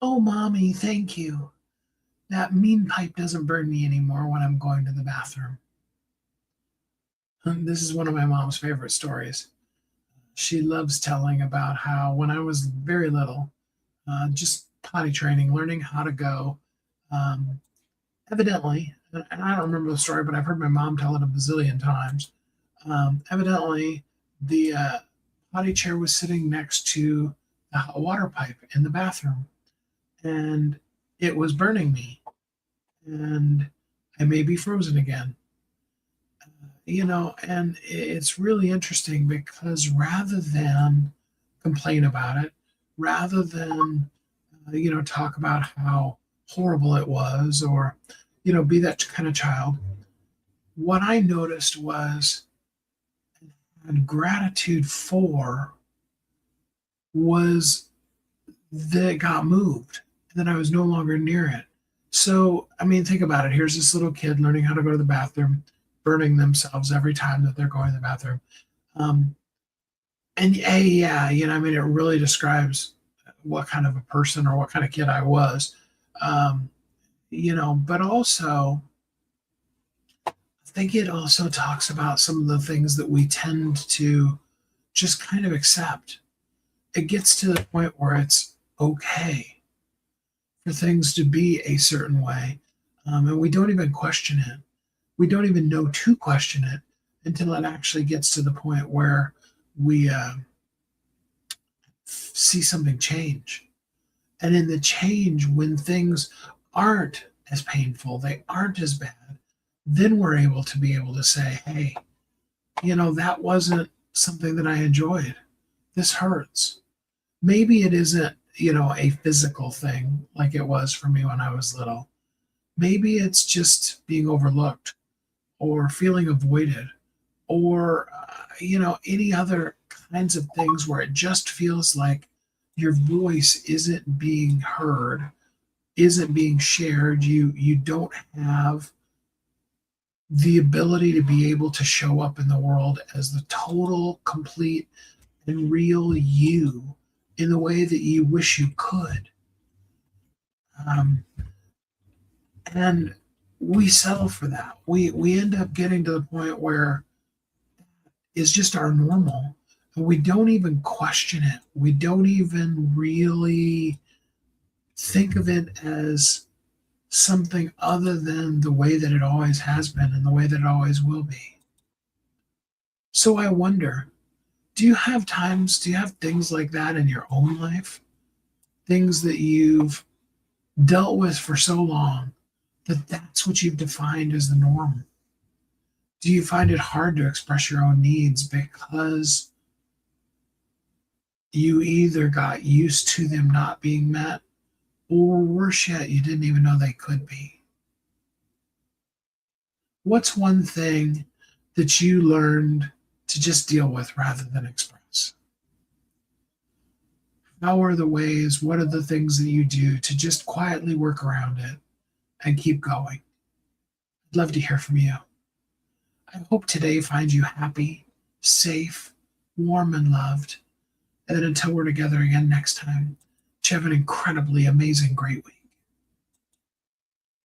Oh, mommy, thank you. That mean pipe doesn't burn me anymore when I'm going to the bathroom. This is one of my mom's favorite stories. She loves telling about how when I was very little, just potty training, learning how to go. Um, Evidently, and I don't remember the story, but I've heard my mom tell it a bazillion times. Evidently, the potty chair was sitting next to the hot water pipe in the bathroom, and it was burning me, and I may be frozen again. And it's really interesting because rather than complain about it, rather than talk about how horrible it was, or be that kind of child, what I noticed was, and gratitude for, was that it got moved and that I was no longer near it. So, I mean, think about it. Here's this little kid learning how to go to the bathroom, burning themselves every time that they're going to the bathroom. Um, and yeah, I mean, it really describes what kind of a person or what kind of kid I was. Um, but also, I think it also talks about some of the things that we tend to just kind of accept. It gets to the point where it's okay for things to be a certain way. And we don't even question it. We don't even know to question it until it actually gets to the point where we see something change. And in the change, when things aren't as painful, they aren't as bad, then we're able to say, hey, that wasn't something that I enjoyed. This hurts. Maybe it isn't, a physical thing like it was for me when I was little. Maybe it's just being overlooked or feeling avoided or, any other kinds of things where it just feels like your voice isn't being heard, isn't being shared. You don't have the ability to be able to show up in the world as the total, complete, and real you in the way that you wish you could. Um, and we settle for that. We end up getting to the point where it's just our normal. And we don't even question it. We don't even really think of it as something other than the way that it always has been and the way that it always will be. So I wonder, do you have things like that in your own life? Things that you've dealt with for so long that that's what you've defined as the norm? Do you find it hard to express your own needs because you either got used to them not being met, or worse yet, you didn't even know they could be? What's one thing that you learned to just deal with rather than express? How are the ways, what are the things that you do to just quietly work around it and keep going? I'd love to hear from you. I hope today finds you happy, safe, warm, and loved. And then until we're together again next time, you have an incredibly amazing, great week.